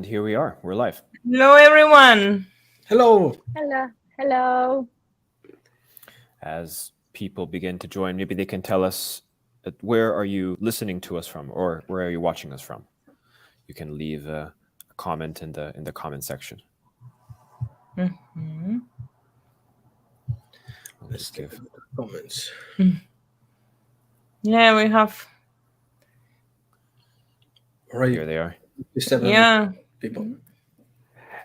here we are. We're live. Hello, everyone. Hello. Hello. Hello. As people begin to join, maybe they can tell us where are you listening to us from, or where are you watching us from? You can leave a comment in the comment section. Mm-hmm. Let's give comments. Yeah, we have. Right. Here they are. Yeah. People.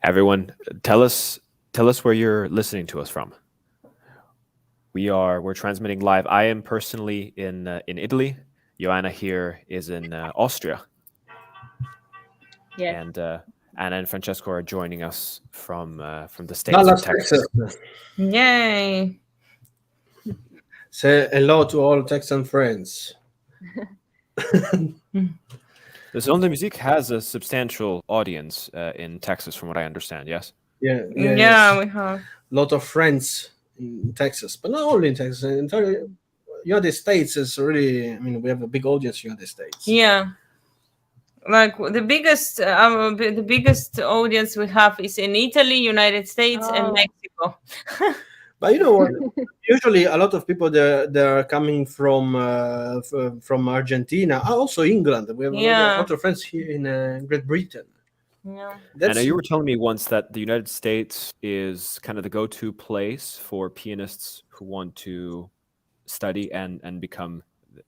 Everyone, tell us where you're listening to us from. We're transmitting live. I am personally in Italy. Joanna here is in Austria. Yes. And Anna and Francesco are joining us from the States. Dallas, Texas. Yay. Say hello to all Texan friends. The Salon de Musique has a substantial audience in Texas, from what I understand, yes? Yeah, we have. A lot of friends in Texas, but not only in Texas. In the United States is really, we have a big audience in the United States. Yeah. Like the biggest audience we have is in Italy, United States, and Mexico. But you know what? Usually, a lot of people they're coming from Argentina, also England. We have a lot of friends here in Great Britain. Yeah. And you were telling me once that the United States is kind of the go-to place for pianists who want to study and become.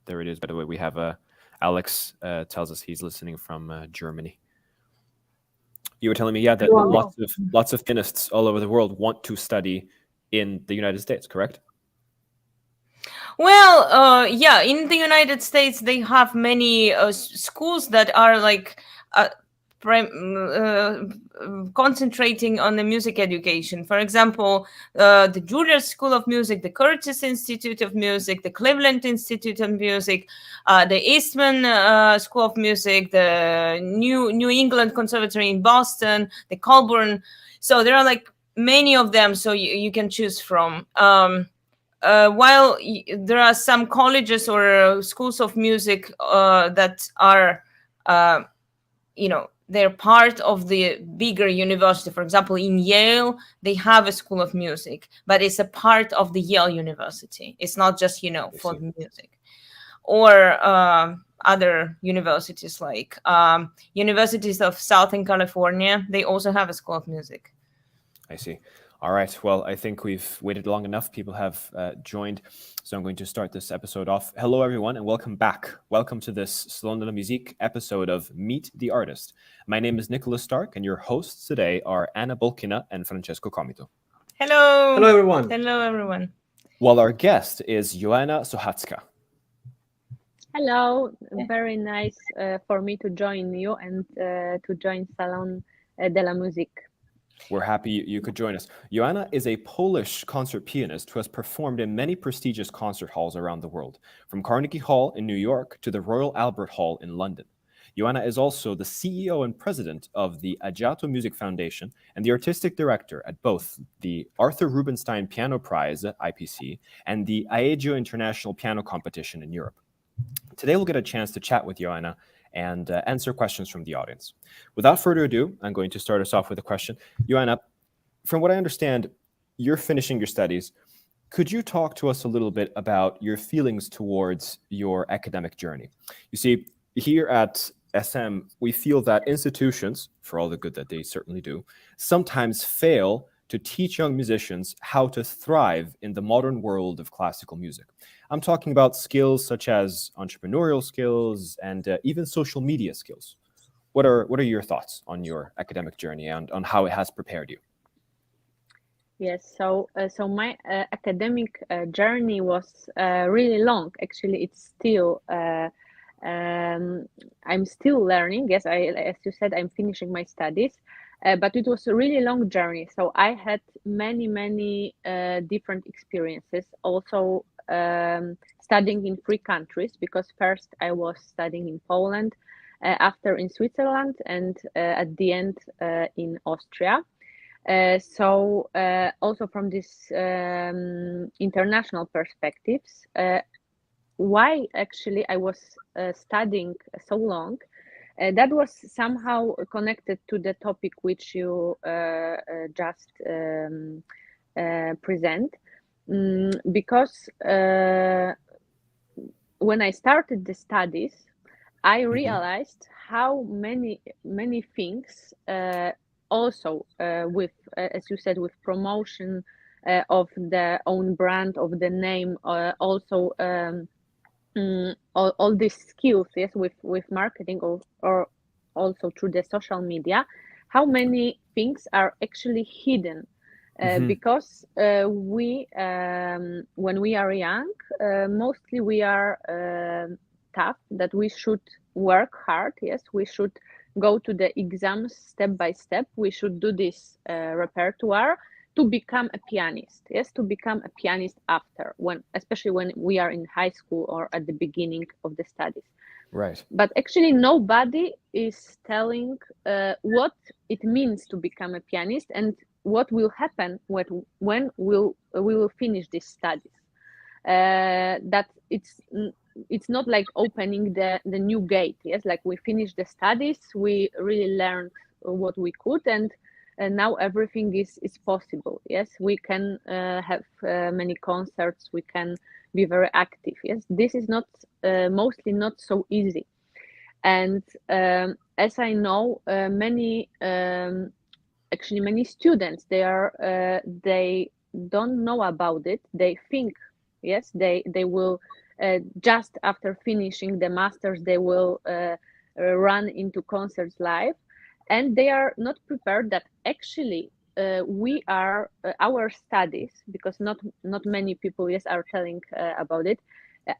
There it is. By the way, we have Alex tells us he's listening from Germany. You were telling me, that lots of pianists all over the world want to study in the United States, correct? Well, in the United States, they have many schools that are like concentrating on the music education. For example, the Juilliard School of Music, the Curtis Institute of Music, the Cleveland Institute of Music, the Eastman School of Music, the New England Conservatory in Boston, the Colburn. So there are like many of them, so you can choose from. While there are some colleges or schools of music that are, they're part of the bigger university. For example, in Yale, they have a school of music, but it's a part of the Yale University. It's not just, for the music. Or other universities like universities of Southern California, they also have a school of music. I see. All right. Well, I think we've waited long enough. People have joined. So I'm going to start this episode off. Hello, everyone, and welcome back. Welcome to this Salon de la Musique episode of Meet the Artist. My name is Nicholas Stark, and your hosts today are Anna Bolkina and Francesco Comito. Hello. Hello, everyone. Hello, everyone. While our guest is Joanna Sochacka. Hello. Very nice for me to join you and to join Salon de la Musique. We're happy you could join us. Joanna is a Polish concert pianist who has performed in many prestigious concert halls around the world, from Carnegie Hall in New York to the Royal Albert Hall in London. Joanna is also the CEO and president of the Agitato Music Foundation and the artistic director at both the Arthur Rubinstein Piano Prize, IPC, and the AEGIO International Piano Competition in Europe. Today we'll get a chance to chat with Joanna and answer questions from the audience. Without further ado, I'm going to start us off with a question. Joanna, from what I understand, you're finishing your studies. Could you talk to us a little bit about your feelings towards your academic journey? You see, here at SM, we feel that institutions, for all the good that they certainly do, sometimes fail to teach young musicians how to thrive in the modern world of classical music. I'm talking about skills such as entrepreneurial skills and even social media skills. What are your thoughts on your academic journey and on how it has prepared you? Yes, so my academic journey was really long. Actually, it's still I'm still learning. Yes, as you said, I'm finishing my studies. But it was a really long journey. So I had many different experiences. Also studying in 3 countries, because first I was studying in Poland, after in Switzerland, and at the end in Austria. So also from this international perspectives, why actually I was studying so long? That was somehow connected to the topic which you just present, because when I started the studies, I realized how many things, also with, as you said, with promotion of the own brand, of the name, also all these skills, yes, with marketing, or also through the social media, how many things are actually hidden. Because we, when we are young, mostly we are tough, that we should work hard. Yes, we should go to the exams step by step. We should do this repertoire to become a pianist. Yes, to become a pianist after, especially when we are in high school or at the beginning of the studies. Right. But actually, nobody is telling what it means to become a pianist and what will happen when we will finish these studies. That it's not like opening the new gate. Yes, like we finished the studies, we really learned what we could, and now everything is possible. Yes, we can have many concerts, we can be very active. Yes, this is not mostly not so easy. And as I know, many actually many students, they don't know about it. They think, yes, they will just after finishing the masters, they will run into concerts live, and they are not prepared that actually we are our studies, because not many people, yes, are telling about it,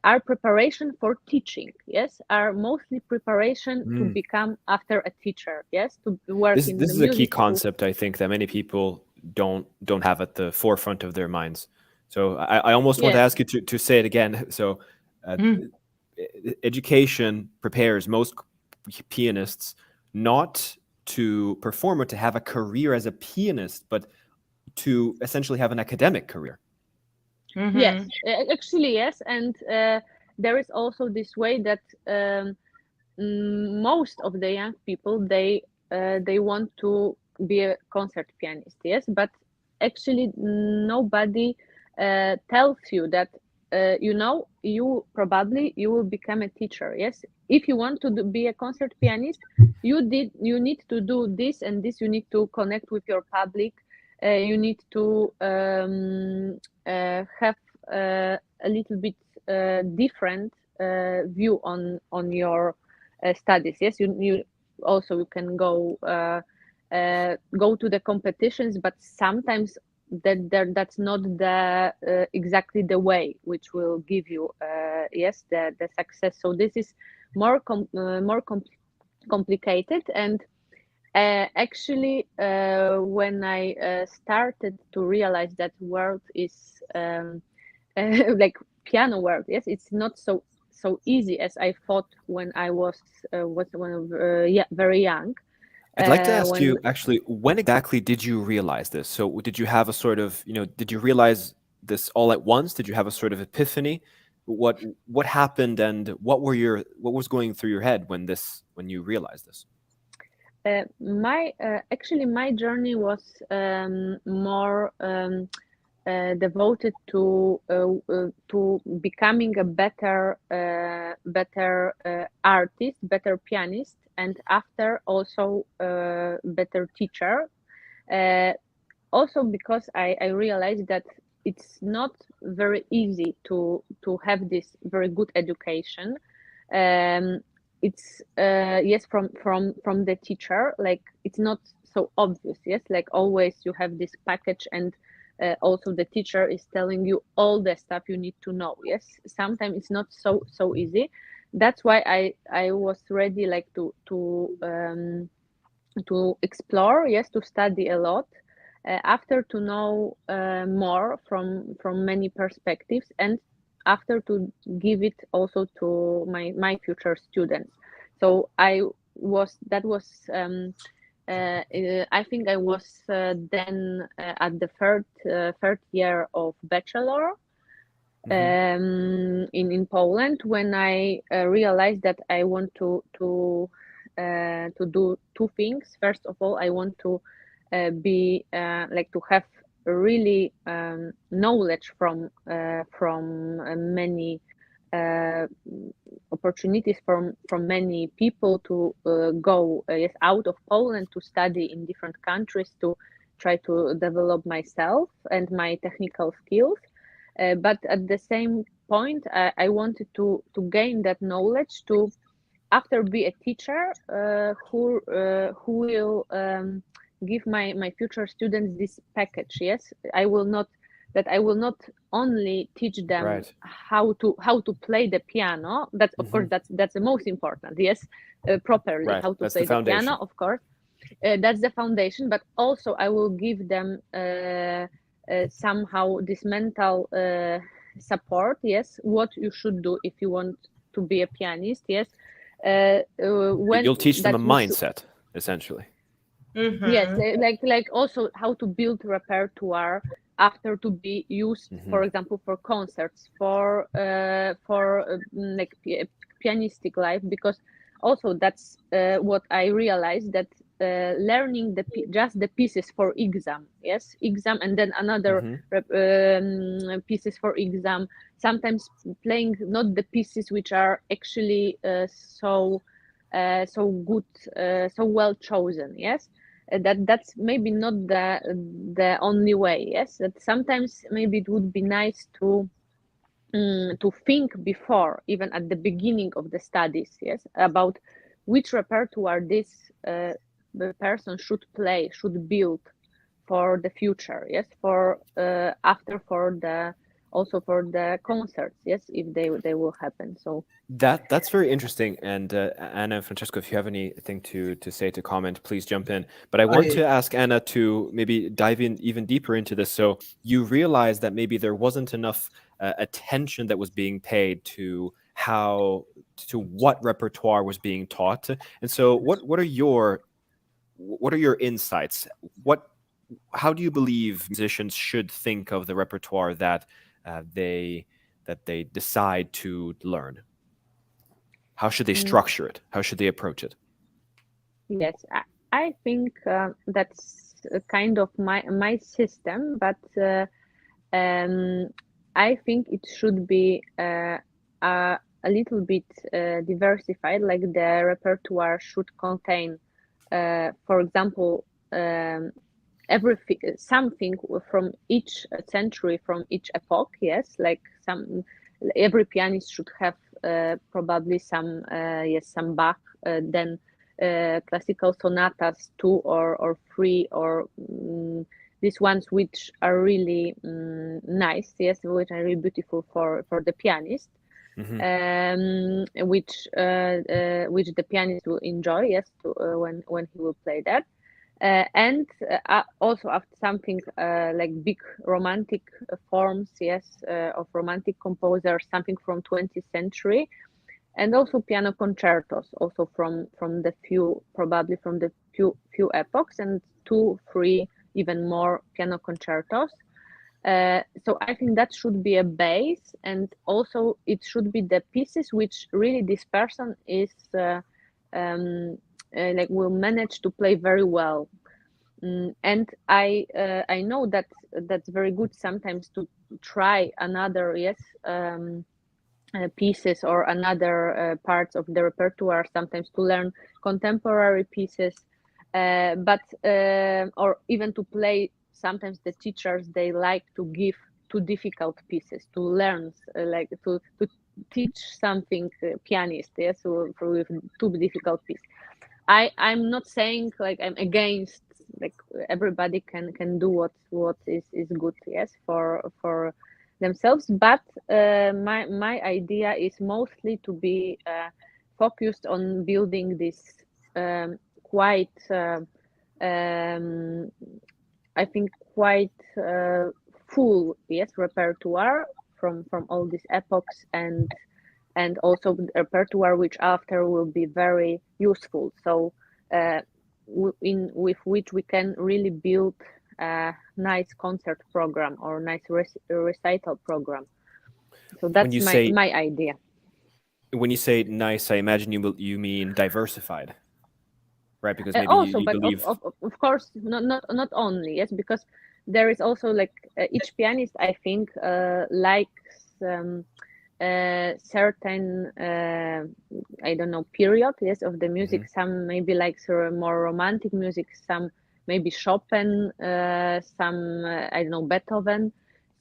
are preparation for teaching. Yes, are mostly preparation to become after a teacher. Yes, to work This in the is a key music school. concept, I think, that many people don't have at the forefront of their minds. So I almost want to Yes. ask you to say it again. So education prepares most pianists not to perform or to have a career as a pianist, but to essentially have an academic career. Yes, actually, yes. And there is also this way that most of the young people, they want to be a concert pianist. Yes, but actually nobody tells you that you probably you will become a teacher. Yes, if you want to be a concert pianist, you need to do this and this. You need to connect with your public. You need to have a little bit different view on your studies. Yes, you also you can go to the competitions, but sometimes that's not the exactly the way which will give you yes, the success. So this is more complicated. And actually, when I started to realize that world is like piano world, yes, it's not so easy as I thought when I was very young. I'd like to ask you, actually, when exactly did you realize this? So did you have a sort of, did you realize this all at once? Did you have a sort of epiphany? What happened, and what was going through your head when you realized this? My journey was more devoted to becoming a better artist, better pianist, and after also better teacher. Also because I realized that it's not very easy to have this very good education. It's yes, from the teacher, like it's not so obvious. Yes, like always you have this package, and also the teacher is telling you all the stuff you need to know. Yes, sometimes it's not so easy. That's why I was ready, like to explore, yes, to study a lot, after to know more from many perspectives, and after to give it also to my future students. So I think I was then at the third year of bachelor in Poland, when I realized that I want to to do two things. First of all, I want to be like to have really knowledge from many opportunities from many people to go out of Poland to study in different countries to try to develop myself and my technical skills. But at the same point, I wanted to gain that knowledge to after be a teacher who will give my future students this package. Yes, I will not only teach them how to play the piano. That's of course that's the most important. Yes, properly how to play the piano. Of course, that's the foundation. But also I will give them somehow this mental support. Yes, what you should do if you want to be a pianist. Yes, when you'll teach them a mindset, essentially. Yes, like also how to build repertoire after to be used, for example, for concerts, for like pianistic life, because also that's what I realized, that learning just the pieces for exam, and then another pieces for exam, sometimes playing not the pieces which are actually so good, so well chosen, that's maybe not the only way. That sometimes maybe it would be nice to think before, even at the beginning of the studies, about which repertoire this the person should play, should build for the future, for after, for the also for the concerts, if they will happen. So that's very interesting. And Anna and Francesco, if you have anything to say, to comment, please jump in. But I want to ask Anna to maybe dive in even deeper into this. So you realized that maybe there wasn't enough attention that was being paid to what repertoire was being taught. And so what are your insights? How do you believe musicians should think of the repertoire that they decide to learn? How should they structure it? How should they approach it? Yes, I think that's kind of my system, but I think it should be a little bit diversified. Like the repertoire should contain, for example, something from each century, from each epoch. Like every pianist should have probably some Bach, then classical sonatas, 2 or 3, or these ones which are really nice, which are really beautiful for the pianist, which the pianist will enjoy, when he will play that. And also after something like big romantic forms, of romantic composers, something from 20th century, and also piano concertos, also from the few epochs, and 2, 3, even more piano concertos. So I think that should be a base, and also it should be the pieces which really this person is like will manage to play very well. And I know that that's very good sometimes to try another pieces or another parts of the repertoire, sometimes to learn contemporary pieces, but or even to play. Sometimes the teachers, they like to give too difficult pieces to learn, like to teach something pianist, with too difficult piece. I'm not saying like I'm against, like everybody can do what is good, for themselves, but my idea is mostly to be focused on building this quite I think quite full repertoire from all these epochs, and also repertoire which after will be very useful, so with which we can really build a nice concert program or nice recital program. So that's my idea. When you say nice, I imagine you mean diversified. right? Because maybe Also, you but believe. of course, not only, yes, because there is also like each pianist, I think, likes certain I don't know, period, yes, of the music. Some maybe likes more romantic music, some maybe Chopin, some I don't know, Beethoven.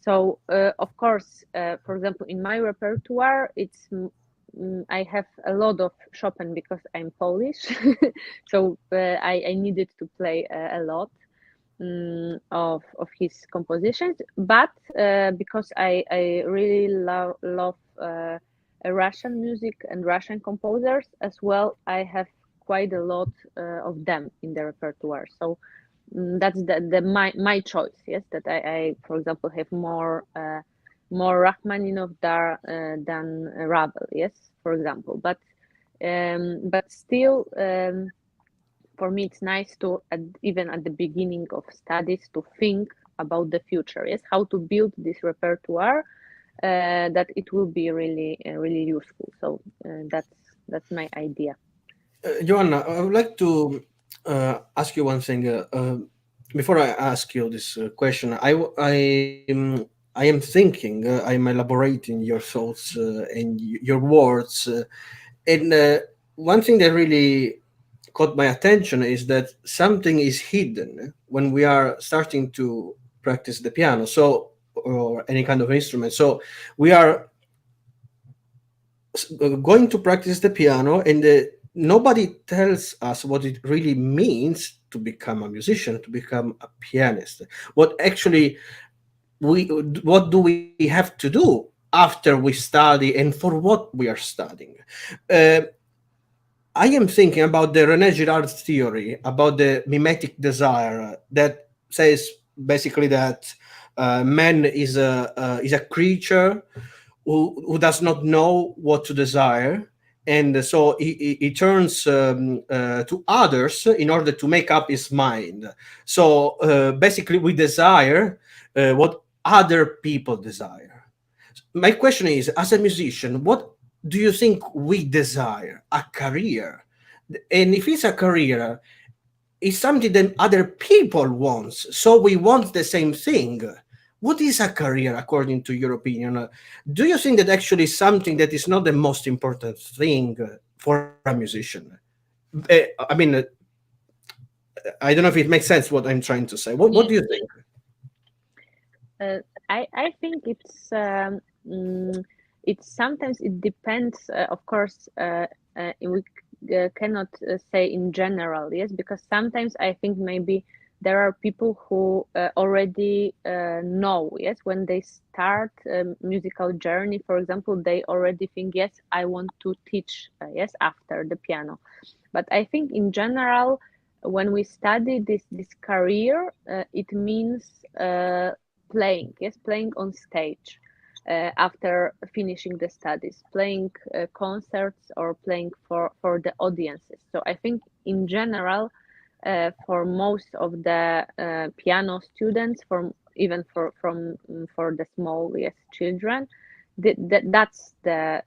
So of course, for example, in my repertoire, it's I have a lot of Chopin because I'm Polish, so I needed to play a lot of his compositions. But because I really love Russian music and Russian composers as well, I have quite a lot of them in the repertoire. So that's the my choice. Yes, that I for example have more Rachmaninoff than Ravel. Yes, for example, but still. For me, it's nice to even at the beginning of studies to think about the future. Yes, how to build this repertoire that it will be really really useful. So that's my idea. Joanna, I would like to ask you one thing. Before I ask you this question, I am thinking, I'm elaborating your thoughts and your words, and one thing that really caught my attention is that something is hidden when we are starting to practice the piano, so or any kind of instrument. So we are going to practice the piano, and nobody tells us what it really means to become a musician, to become a pianist. What actually what do we have to do after we study, and for what we are studying? Uh, I am thinking about the René Girard theory about the mimetic desire that says basically that man is a creature who does not know what to desire, and so he turns to others in order to make up his mind. So basically, we desire what other people desire. My question is, as a musician, what do you think we desire? A career? And if it's a career, it's something that other people want. So we want the same thing. What is a career according to your opinion? Do you think that actually something that is not the most important thing for a musician? I mean, I don't know if it makes sense what I'm trying to say. What do you think? I think it's sometimes it depends. Of course, we cannot say in general, yes, because sometimes I think maybe there are people who already know, yes, when they start a musical journey, for example, they already think, yes, I want to teach, yes, after the piano. But I think in general, when we study this career, it means playing, yes, playing on stage after finishing the studies, playing concerts or playing for the audiences. So I think in general, for most of the piano students, for the small, yes, children, that's the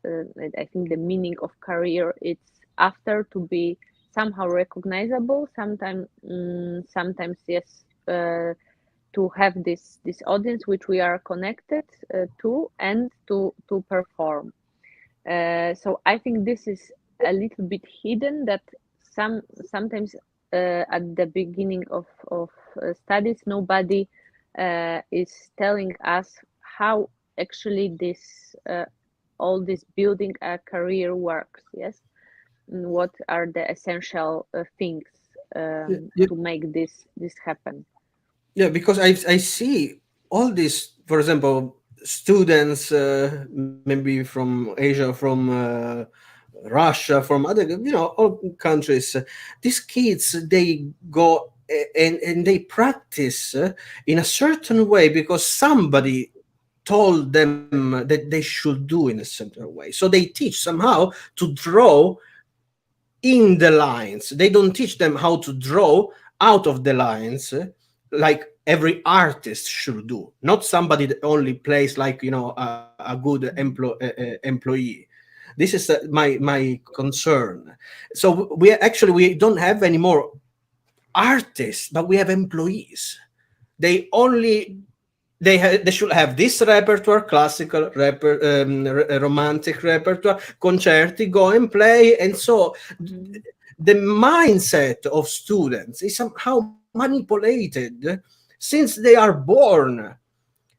I think the meaning of career. It's after to be somehow recognizable. Sometimes yes. To have this audience which we are connected to, and to perform. So I think this is a little bit hidden, that sometimes at the beginning of studies nobody is telling us how actually this all this building a career works. Yes, and what are the essential things to make this happen. Yeah, because I see all these, for example, students, maybe from Asia, from Russia, from other, all countries. These kids, they go and they practice in a certain way because somebody told them that they should do in a certain way. So they teach somehow to draw in the lines. They don't teach them how to draw out of the lines, like every artist should do. Not somebody that only plays like a good employee. This is my concern. So we don't have any more artists, but we have employees. They should have this repertoire, classical, romantic repertoire, concerti, go and play. And so the mindset of students is somehow manipulated since they are born.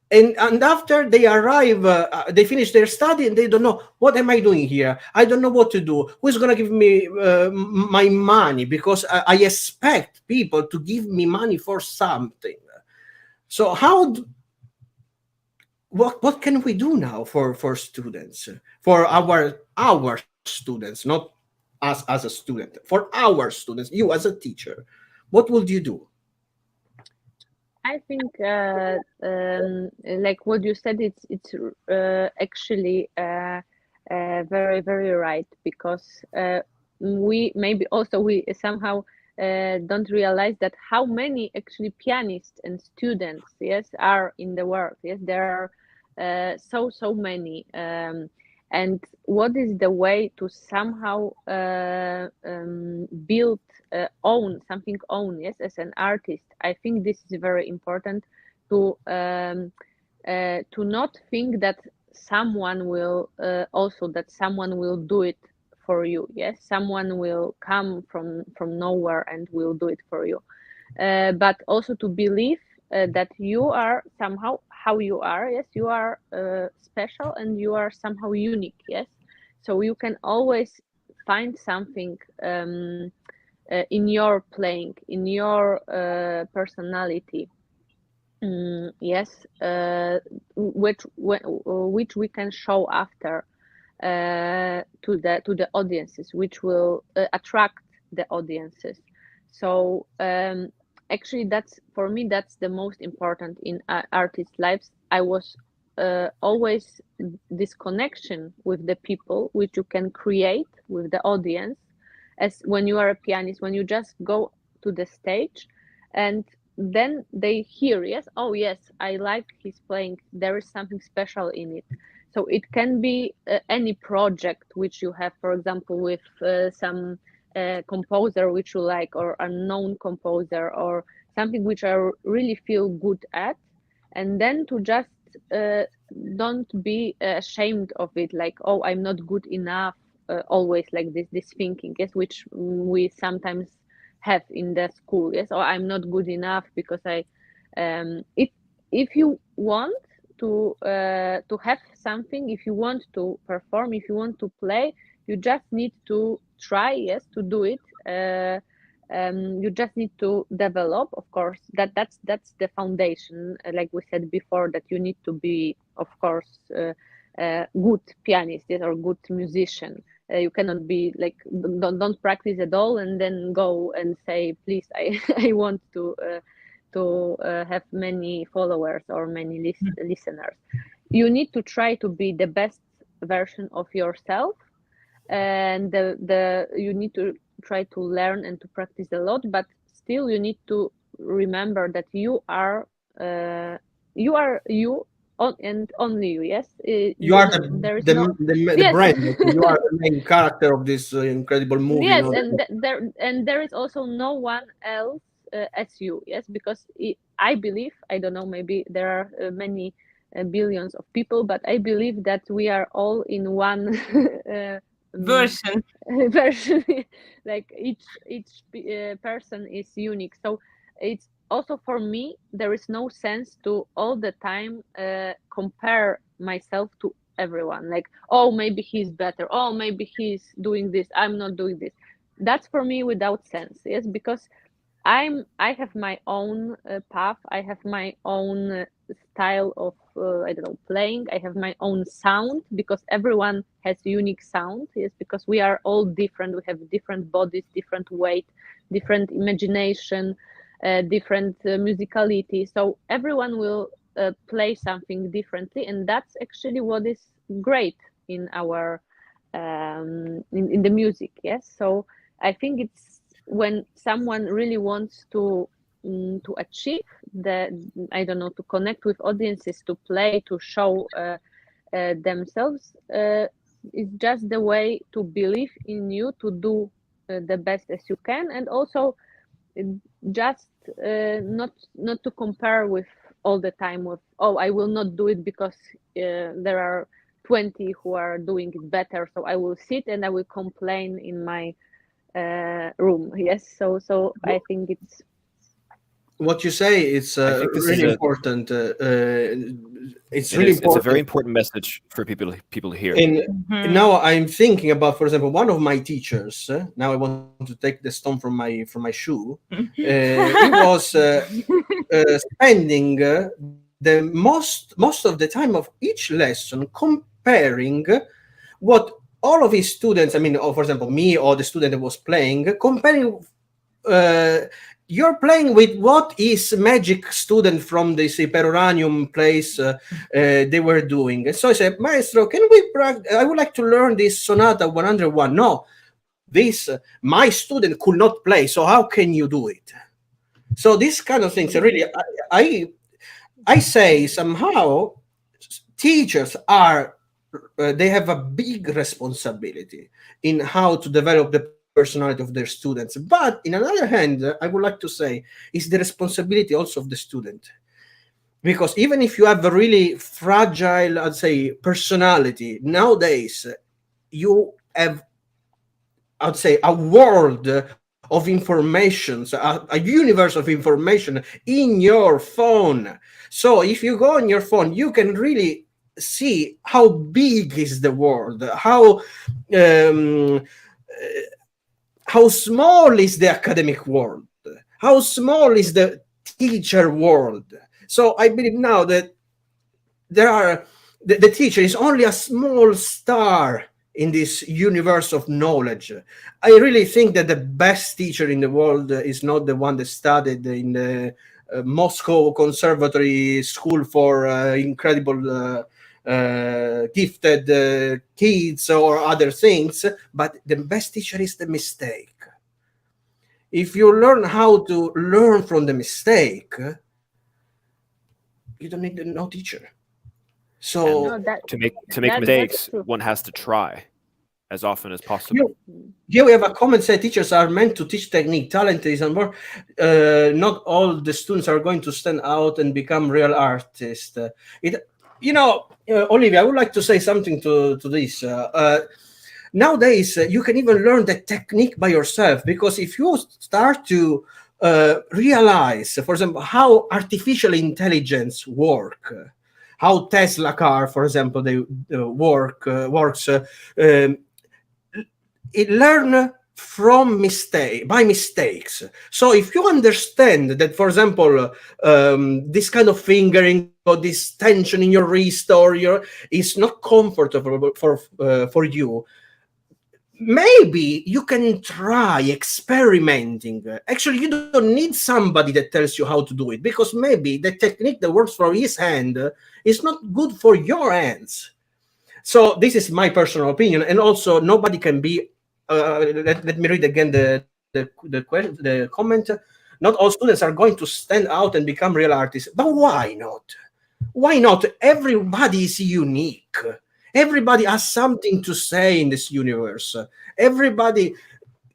And after they arrive, they finish their study and they don't know, what am I doing here? I don't know what to do. Who's going to give me my money? Because I expect people to give me money for something. So what can we do now for students, for our students, not us as a student, for our students, you as a teacher? What would you do? I think, like what you said, it's actually very, very right, because we somehow don't realize that how many actually pianists and students, yes, are in the world. Yes, there are so many. And what is the way to somehow build something own, yes, as an artist? I think this is very important to not think that someone will do it for you. Yes, someone will come from nowhere and will do it for you, but also to believe that you are somehow how you are. Yes, you are special and you are somehow unique. Yes, so you can always find something in your playing, in your personality. Yes, which we can show after to the audiences, which will attract the audiences. So actually, that's for me, that's the most important in artists' lives. I was always this connection with the people, which you can create with the audience, as when you are a pianist, when you just go to the stage and then they hear, yes, oh yes, I like his playing, there is something special in it. So it can be any project which you have, for example, with some composer which you like, or unknown composer, or something which I really feel good at, and then to just don't be ashamed of it, like, oh, I'm not good enough, always like this thinking, yes, which we sometimes have in the school, yes, or I'm not good enough because if you want to have something, if you want to perform, if you want to play, you just need to try, yes, to do it. You just need to develop, of course, that's the foundation, like we said before, that you need to be, of course, good pianist, yes, or good musician. You cannot be like, don't practice at all and then go and say, please, I want to have many followers or many listeners. You need to try to be the best version of yourself, and you need to try to learn and to practice a lot, but still you need to remember that you are you and only you. Yes, You are there is the yes. brand. You are the main character of this incredible movie. Yes, No? and there is also no one else as you. Yes, because I believe, I don't know, maybe there are many billions of people, but I believe that we are all in one Version. version. Like each person is unique. So it's also, for me, there is no sense to all the time compare myself to everyone, like, oh, maybe he's better, oh, maybe he's doing this, I'm not doing this. That's for me without sense. Yes, because I have my own path, I have my own style of I don't know, playing, I have my own sound, because everyone has unique sound. Yes, because we are all different, we have different bodies, different weight, different imagination, different musicality, so everyone will play something differently, and that's actually what is great in our in the music. Yes, so I think it's when someone really wants to achieve the, I don't know, to connect with audiences, to play, to show themselves, it's just the way to believe in you, to do the best as you can, and also just not to compare with all the time with, oh, I will not do it because there are 20 who are doing it better, so I will sit and I will complain in my room. Yes, so I think it's what you say is I think this really is important. It's It really is. It's a important. very important message for people to hear. And now I'm thinking about, for example, one of my teachers. Now I want to take the stone from my shoe. He was spending the most of the time of each lesson comparing what all of his students, I mean, or for example, me or the student that was playing, comparing. You're playing with what is magic student from the Peroranium place they were doing. And so I said, Maestro, can we practice? I would like to learn this Sonata 101. No, this my student could not play. So how can you do it? So these kind of things are really, I say somehow teachers are, they have a big responsibility in how to develop the personality of their students. But in another hand, I would like to say, is the responsibility also of the student. Because even if you have a really fragile, I'd say, personality, nowadays, you have, I'd say, a world of information, a universe of information in your phone. So if you go on your phone, you can really see how big is the world, how small is the academic world, how small is the teacher world. So I believe now that the teacher is only a small star in this universe of knowledge. I really think that the best teacher in the world is not the one that studied in the Moscow Conservatory School for incredible gifted kids or other things, but the best teacher is the mistake. If you learn how to learn from the mistake, you don't need no teacher. So to make mistakes, one has to try as often as possible. Here we have a comment say teachers are meant to teach technique, talent is more. Not all the students are going to stand out and become real artists. Olivia, I would like to say something to this. Nowadays, you can even learn the technique by yourself, because if you start to realize, for example, how artificial intelligence works, how Tesla car, for example, they works. It learn from mistakes. So if you understand that, for example, this kind of fingering or this tension in your wrist or is not comfortable for you, maybe you can try experimenting. Actually, you don't need somebody that tells you how to do it, because maybe the technique that works for his hand is not good for your hands. So this is my personal opinion, and also nobody can be. Let me read again the comment. Not all students are going to stand out and become real artists, but why not? Why not? Everybody is unique. Everybody has something to say in this universe. Everybody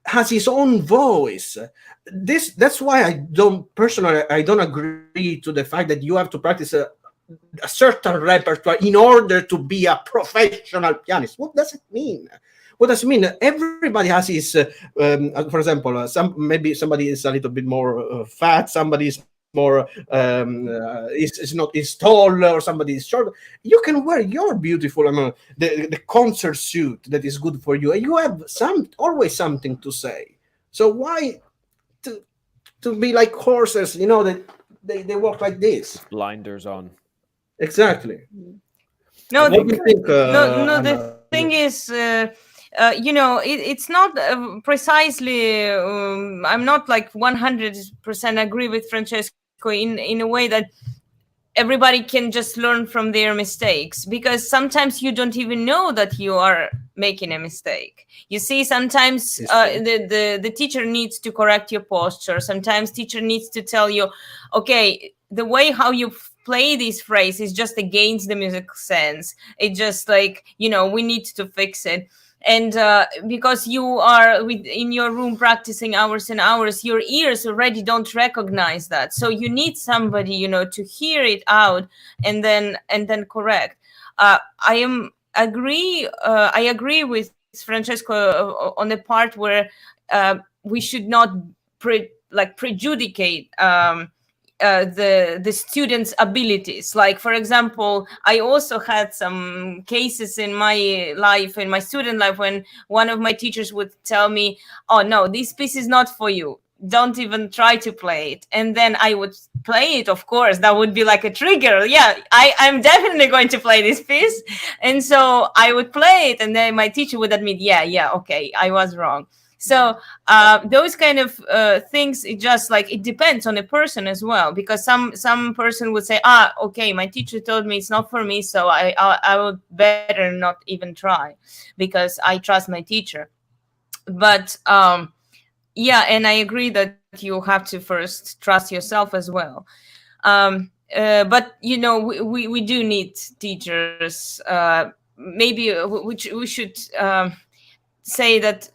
has his own voice. That's why I don't agree to the fact that you have to practice a certain repertoire in order to be a professional pianist. What does it mean? What does it mean? Everybody has his, for example, maybe somebody is a little bit more fat, somebody is more is tall, or somebody is short. You can wear your beautiful, the concert suit that is good for you, and you have always something to say. So why to be like horses? That they walk like this, blinders on. Exactly. No, the thing is. It's not precisely. I'm not like 100% agree with Francesco in a way that everybody can just learn from their mistakes, because sometimes you don't even know that you are making a mistake. You see, sometimes the teacher needs to correct your posture. Sometimes teacher needs to tell you, okay, the way how you play this phrase is just against the music sense. It's just like, we need to fix it. And because you are in your room practicing hours and hours, your ears already don't recognize that. So you need somebody, to hear it out and then correct. I agree with Francesco on the part where we should not prejudicate the students' abilities. Like, for example, I also had some cases in my student life, when one of my teachers would tell me, "Oh no, this piece is not for you. Don't even try to play it." And then I would play it. Of course, that would be like a trigger. Yeah, I'm definitely going to play this piece. And so I would play it, and then my teacher would admit, yeah, okay, I was wrong. So those kind of things, it just it depends on the person as well, because some person would say, okay, my teacher told me it's not for me, so I would better not even try because I trust my teacher. But yeah, and I agree that you have to first trust yourself as well. But we do need teachers. Maybe we should say that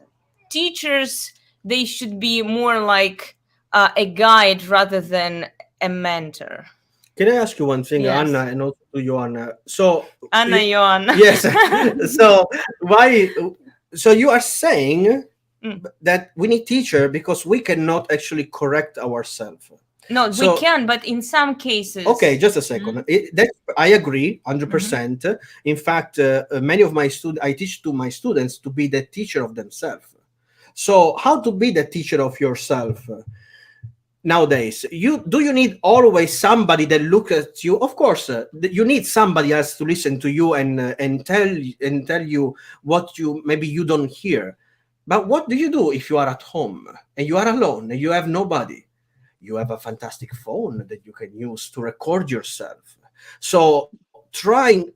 teachers, they should be more like a guide rather than a mentor. Can I ask you one thing, Yes. Anna, and also to Joanna? So Anna, Joanna. Yes. So you are saying that we need teacher because we cannot actually correct ourselves. No, we can, but in some cases. Okay, just a second. I agree 100%. In fact, many of my students, I teach to my students to be the teacher of themselves. So how to be the teacher of yourself nowadays? Do you need always somebody that look at you? Of course, you need somebody else to listen to you and tell you what maybe you don't hear. But what do you do if you are at home and you are alone and you have nobody? You have a fantastic phone that you can use to record yourself. So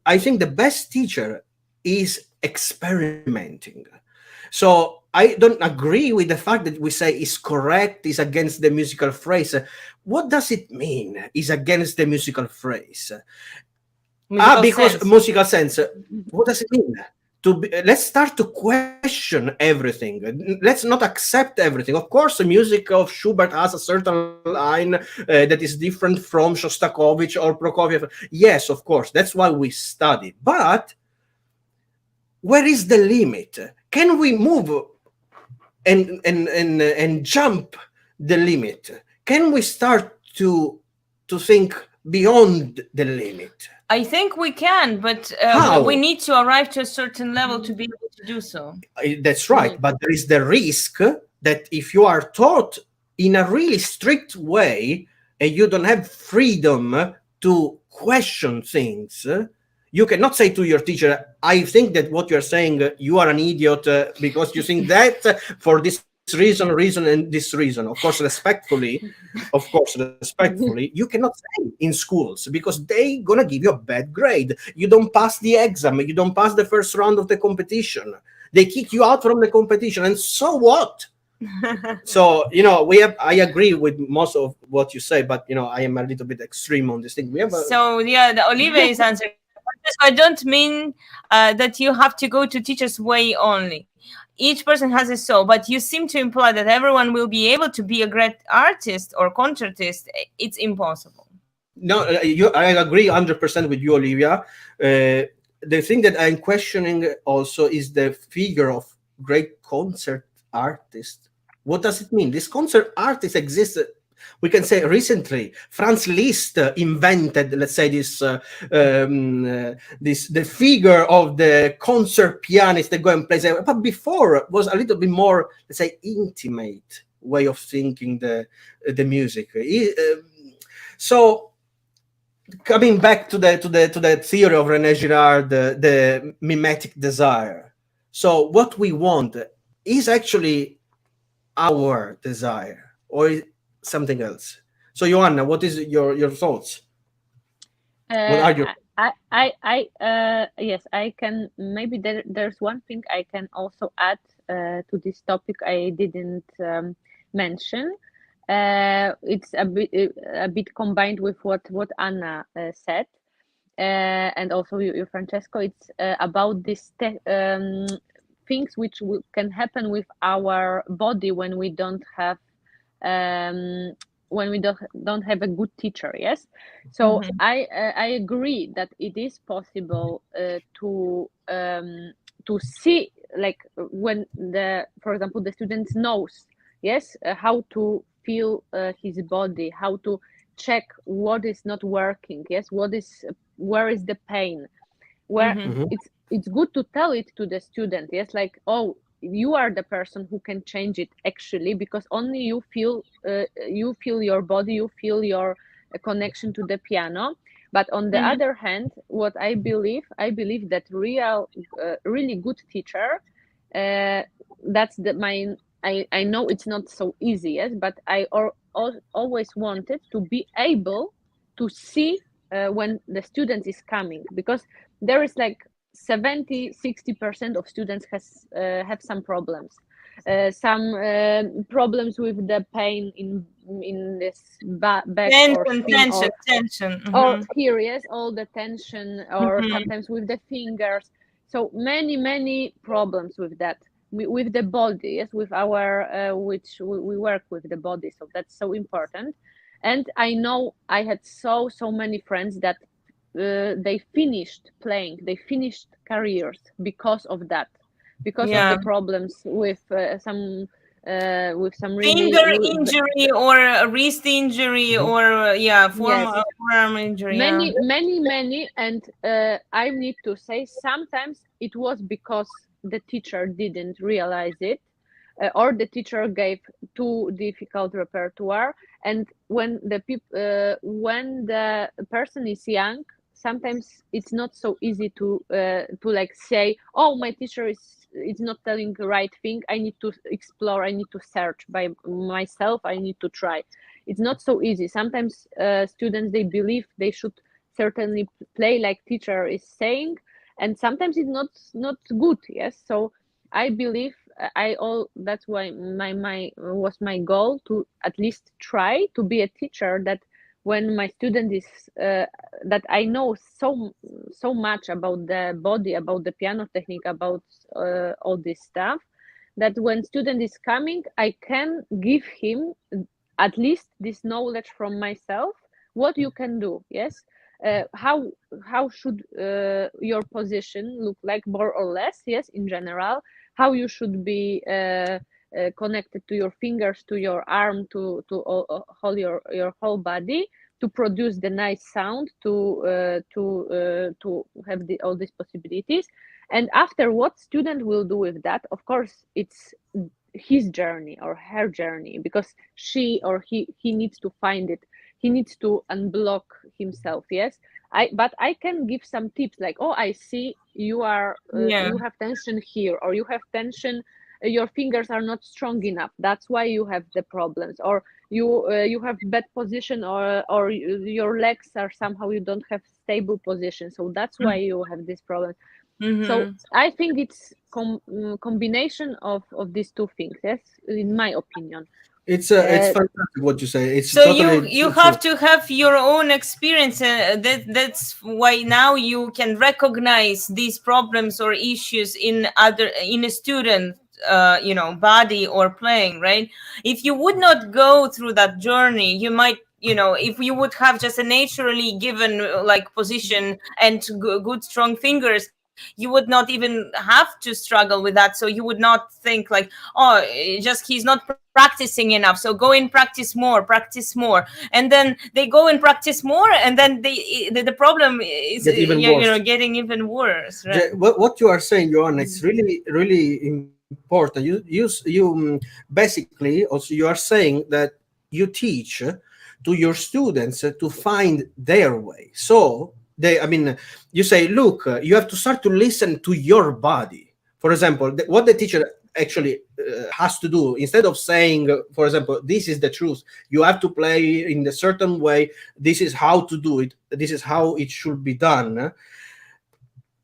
I think the best teacher is experimenting. So I don't agree with the fact that we say is correct, is against the musical phrase. What does it mean? Is against the musical phrase? Musical sense. What does it mean? Let's start to question everything. Let's not accept everything. Of course, the music of Schubert has a certain line that is different from Shostakovich or Prokofiev. Yes, of course. That's why we study. But where is the limit? Can we move and jump the limit? Can we start to think beyond the limit? I think we can, but we need to arrive to a certain level to be able to do so. That's right. But there is the risk that if you are taught in a really strict way and you don't have freedom to question things, you cannot say to your teacher, I think that what you're saying, you are an idiot because you think that for this reason and this reason. Of course, respectfully, you cannot say in schools because they gonna give you a bad grade. You don't pass the exam, you don't pass the first round of the competition. They kick you out from the competition, and so what? So I agree with most of what you say, but I am a little bit extreme on this thing. The Olivia is answering. I don't mean that you have to go to teacher's way only. Each person has a soul, but you seem to imply that everyone will be able to be a great artist or concertist. It's impossible. No, I agree 100% with you, Olivia. The thing that I'm questioning also is the figure of great concert artist. What does it mean? This concert artist exists. We can say recently, Franz Liszt invented, let's say, the figure of the concert pianist that go and play. But before it was a little bit more, let's say, intimate way of thinking the music. So coming back to the theory of René Girard, the mimetic desire. So what we want is actually our desire, or something else. So Joanna, what is your thoughts? What are your yes, I can. Maybe there's one thing I can also add to this topic I didn't mention. It's a bit combined with what Anna said, and also you, Francesco. It's about these things which can happen with our body when we don't have a good teacher. Yes, so I agree that it is possible to see, like, when for example, the student knows, yes, how to feel his body, how to check what is not working, yes, where is the pain, where it's good to tell it to the student, yes, like, oh, you are the person who can change it, actually, because only you feel your body, you feel your connection to the piano. But on the other hand, what I believe that really good teacher, that's I know it's not so easy, yes, but I always wanted to be able to see when the student is coming, because there is like 70-60% of students have some problems, some problems with the pain in this back or shin, tension. or here, yes, all the tension, or sometimes with the fingers. So many problems with that, with the body, yes, with our which we work with the body, so that's so important. And I know I had so many friends that they finished playing, they finished careers because of that, because of the problems with some really finger injury or a wrist injury or forearm injury. Many. And I need to say, sometimes it was because the teacher didn't realize it, or the teacher gave too difficult repertoire. And when the person is young, sometimes it's not so easy to like say, oh, my teacher is not telling the right thing, I need to explore, I need to search by myself, I need to try. It's not so easy. Sometimes students, they believe they should certainly play like teacher is saying, and sometimes it's not good, yes. So I believe that's why my goal to at least try to be a teacher, that when my student is that I know so much about the body, about the piano technique, about all this stuff, that when student is coming, I can give him at least this knowledge from myself, what you can do, yes. How should your position look like, more or less, yes, in general, how you should be connected to your fingers, to your arm, to whole your whole body, to produce the nice sound, to have all these possibilities. And after, what student will do with that, of course, it's his journey or her journey, because she or he needs to find it, he needs to unblock himself, yes. But I can give some tips, like, oh, I see you are you have tension here, or you have tension, your fingers are not strong enough, that's why you have the problems, or you have bad position, or your legs are somehow, you don't have stable position, so that's why you have this problem. So I think it's combination of these two things, yes, in my opinion. It's fantastic what you say. It's so totally you have to have your own experience. That's why now you can recognize these problems or issues in a student, body or playing, right? If you would not go through that journey, you might, if you would have just a naturally given like position and good strong fingers, you would not even have to struggle with that. So you would not think like, oh, just he's not practicing enough, so go and practice more, and then they go and practice more, and then the problem is getting even worse, right? What you are saying, Joanna, it's really important. You basically also, you are saying that you teach to your students to find their way. So you say, look, you have to start to listen to your body. For example, what the teacher actually has to do, instead of saying, for example, this is the truth, you have to play in a certain way, this is how to do it, this is how it should be done.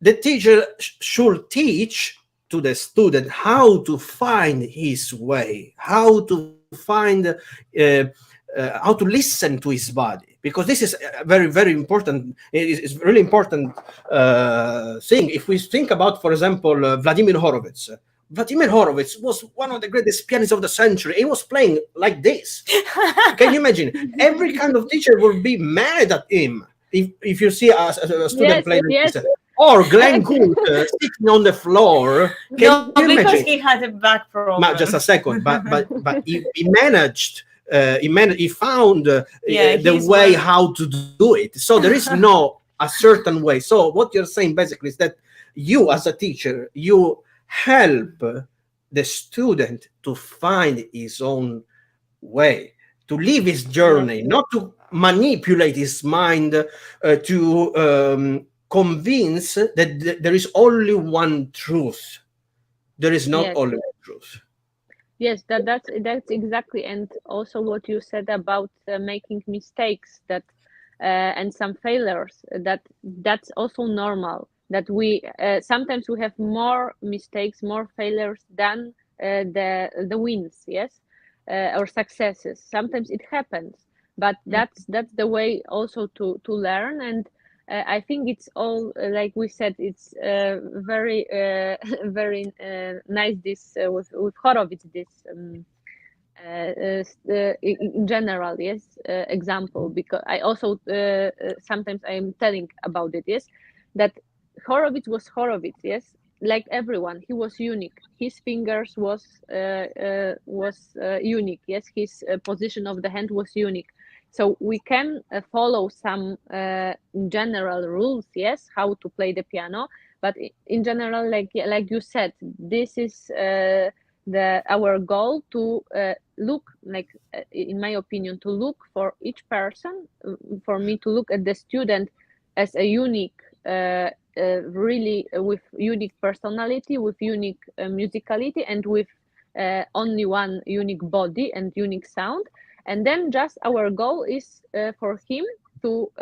The teacher should teach to the student how to find his way, how to find how to listen to his body, because this is a very, very important. It's really important thing. If we think about, for example, Vladimir Horowitz. Vladimir Horowitz was one of the greatest pianists of the century. He was playing like this. Can you imagine? Every kind of teacher will be mad at him if you see a student playing like this. Or Glenn Gould sitting on the floor. Can you because imagine? he had a back problem. Just a second, but he managed. He found the way how to do it. So there is no a certain way. So what you're saying basically is that you, as a teacher, you help the student to find his own way, to live his journey, not to manipulate his mind, to convince that there is only one truth. There is not only one truth. Yes, that's exactly, and also what you said about making mistakes, that and some failures, that's also normal. That we sometimes we have more mistakes, more failures than the wins, yes, or successes. Sometimes it happens, but that's the way also to learn. And I think it's all like we said. It's very very nice this with Horowitz, this in general, yes, example, because I also sometimes I'm telling about it, yes, that Horowitz was Horowitz, yes, like everyone. He was unique. His fingers was unique, yes. His position of the hand was unique. So we can follow some general rules, yes, how to play the piano. But in general, like you said, this is our goal to look, like in my opinion, to look for each person. For me, to look at the student as a unique. Really with unique personality, with unique musicality, and with only one unique body and unique sound. And then just our goal is for him to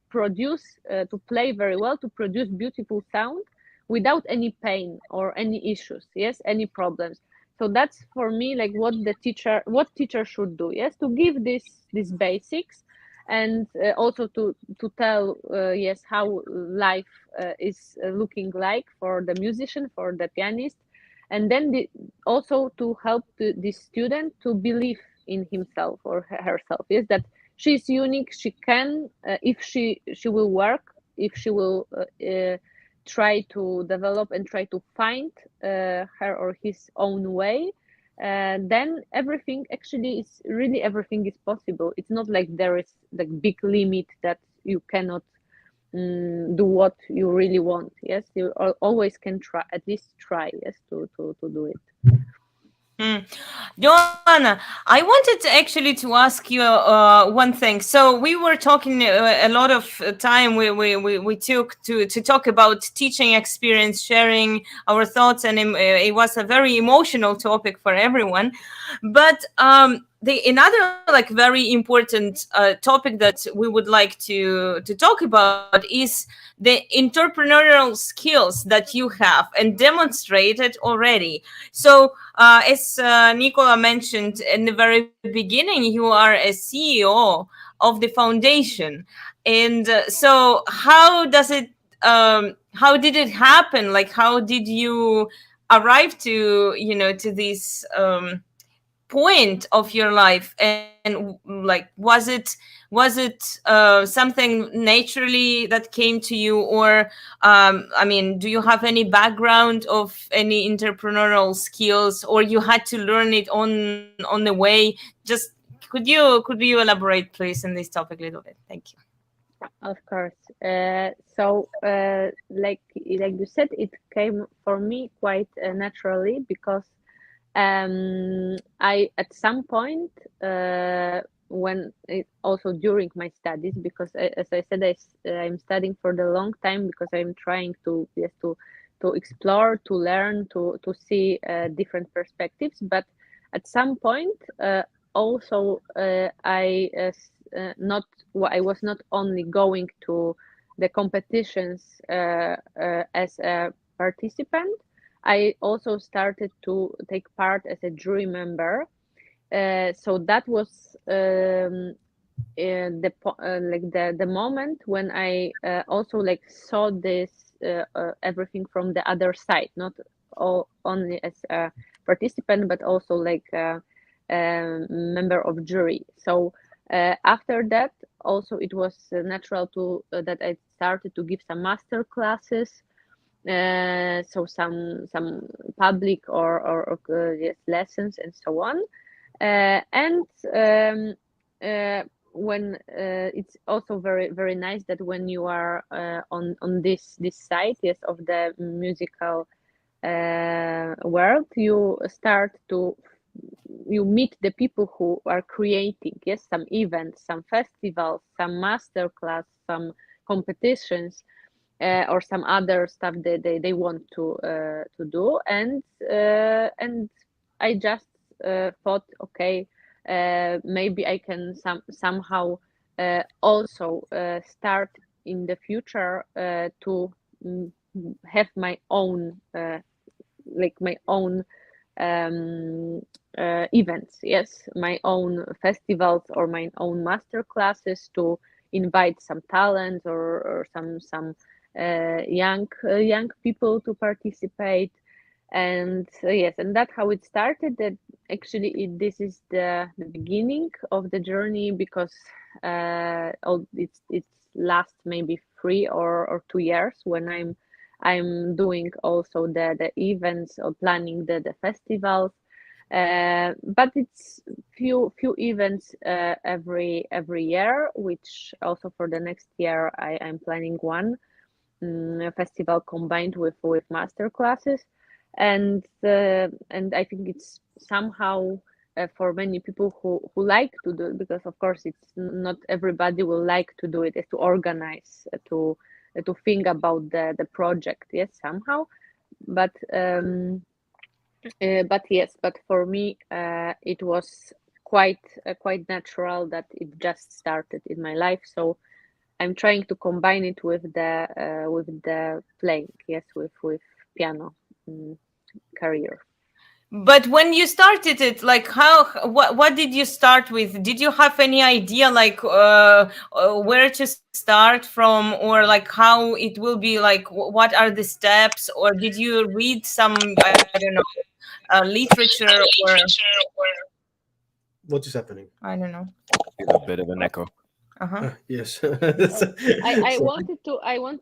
produce, to play very well, to produce beautiful sound without any pain or any issues, yes, any problems. So that's for me like what teacher should do, yes, to give these basics, and also to tell yes, how life is looking like for the musician, for the pianist, and then also to help the student to believe in himself or herself, yes, that she's unique. She can, if she will work, if she will try to develop and try to find her or his own way, then everything actually is really, everything is possible. It's not like there is like big limit that you cannot do what you really want. Yes, you always can try, at least try, yes, to do it. Joanna, I wanted to ask you one thing. So we were talking a lot of time we took to talk about teaching experience, sharing our thoughts, and it was a very emotional topic for everyone. But another like very important topic that we would like to talk about is the entrepreneurial skills that you have and demonstrated already. So as Nicola mentioned in the very beginning, you are a CEO of the foundation. And so how does it, how did it happen? Like, how did you arrive to, to this point of your life? And like, was it something naturally that came to you, or I mean, do you have any background of any entrepreneurial skills, or you had to learn it on the way? Just could you elaborate please on this topic a little bit? Thank you. Of course. So like you said, it came for me quite naturally, because I at some point when also during my studies, because as I said, I'm studying for the long time, because I'm trying to explore, to learn, to see different perspectives. But at some point also I was not only going to the competitions as a participant. I also started to take part as a jury member so that was the moment when I also like saw this everything from the other side, not only as a participant but also like a member of jury. So after that, also it was natural to that I started to give some master classes. So some public or yes, lessons and so on. And when it's also very very nice that when you are on this side, yes, of the musical world, you meet the people who are creating, yes, some events, some festivals, some master class, some competitions, or some other stuff they want to do. And I just thought, okay, maybe I can somehow also start in the future to have my own events, yes, my own festivals or my own master classes, to invite some talents or some young people to participate. And yes, and that's how it started. That actually this is the beginning of the journey, because it's last maybe 3 or 2 years when I'm doing also the events or planning the festivals. But it's few events every year, which also for the next year I'm planning one festival combined with master classes. And I think it's somehow for many people who like to do it, because of course it's not everybody will like to do it, is to organize, to think about the project, yes, somehow. But yes, but for me it was quite natural that it just started in my life. So I'm trying to combine it with the playing, yes, with piano career. But when you started it, like what did you start with? Did you have any idea like where to start from, or like how it will be, like what are the steps, or did you read some, I don't know, literature, or What is happening? I don't know. A bit of an echo. Uh-huh. Yes. I So- want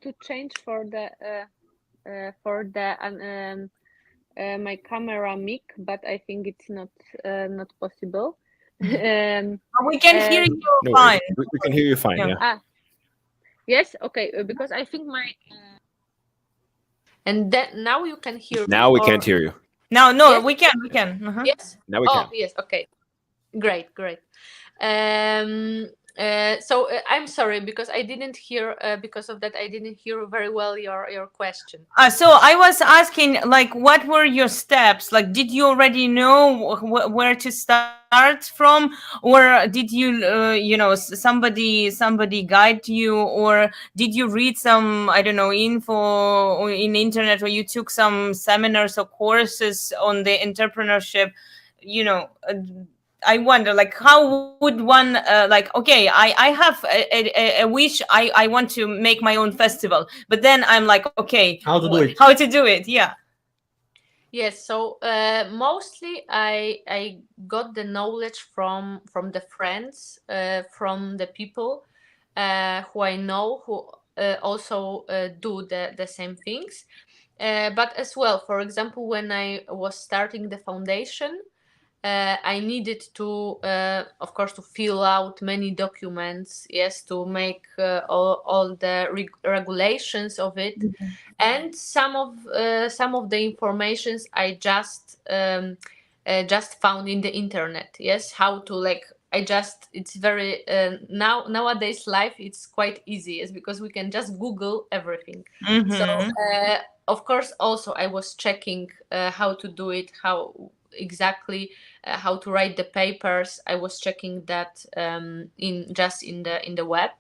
to change for the my camera mic, but I think it's not possible. We can hear you No fine. worries. We can hear you fine. Yeah. Yeah. Yes, okay, because I think my and then now you can hear me. Now we or- can't hear you. No, Yes? we can. Uh-huh. Yes. Now we can. Yes. Okay. Great. So I'm sorry because I didn't hear. Because of that, I didn't hear very well your question. So I was asking, like, what were your steps? Like, did you already know where to start from, or did you, somebody guide you, or did you read some, I don't know, info in internet, or you took some seminars or courses on the entrepreneurship? I wonder, like, how would one, like, okay, I have a wish, I want to make my own festival, but then I'm like, okay, How to do it? How to do it? Yeah. Yes, so mostly I got the knowledge from the friends, from the people who I know, who also do the same things. But as well, for example, when I was starting the foundation, I needed to, of course, to fill out many documents, yes, to make all the regulations of it. And some of the informations I just found in the internet, yes, how to, like, it's very nowadays life, it's quite easy, yes, because we can just Google everything. Mhm. So of course also I was checking how to do it, how exactly how to write the papers. I was checking that in the web.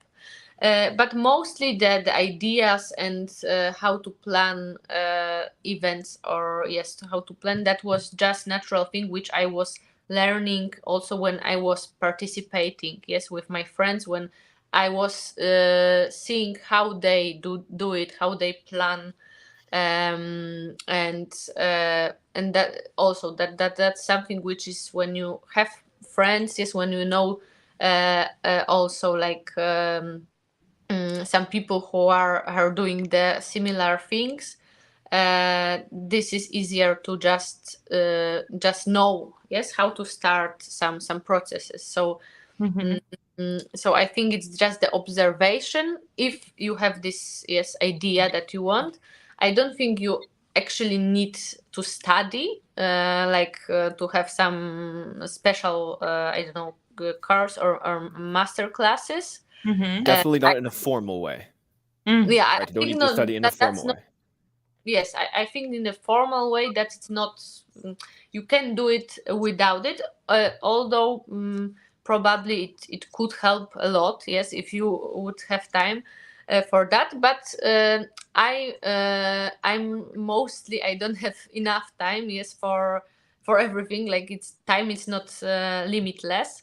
But mostly the ideas and how to plan events, or yes, how to plan, that was just natural thing which I was learning also when I was participating, yes, with my friends, when I was seeing how they do it, how they plan, and that also that's something which is when you have friends, yes, when you know also like some people who are doing the similar things. This is easier to just know, yes, how to start some processes. So so I think it's just the observation. If you have this, yes, idea that you want, I don't think you actually need to study, to have some special I don't know, course or master classes. Definitely not in a formal way. Yeah, Right? I You don't think need to study in a that's formal not. way. Yes, I think in a formal way that it's not. You can do it without it, although probably it could help a lot. Yes, if you would have time for that. But I'm mostly, I don't have enough time. Yes, for everything. Like it's time is not limitless.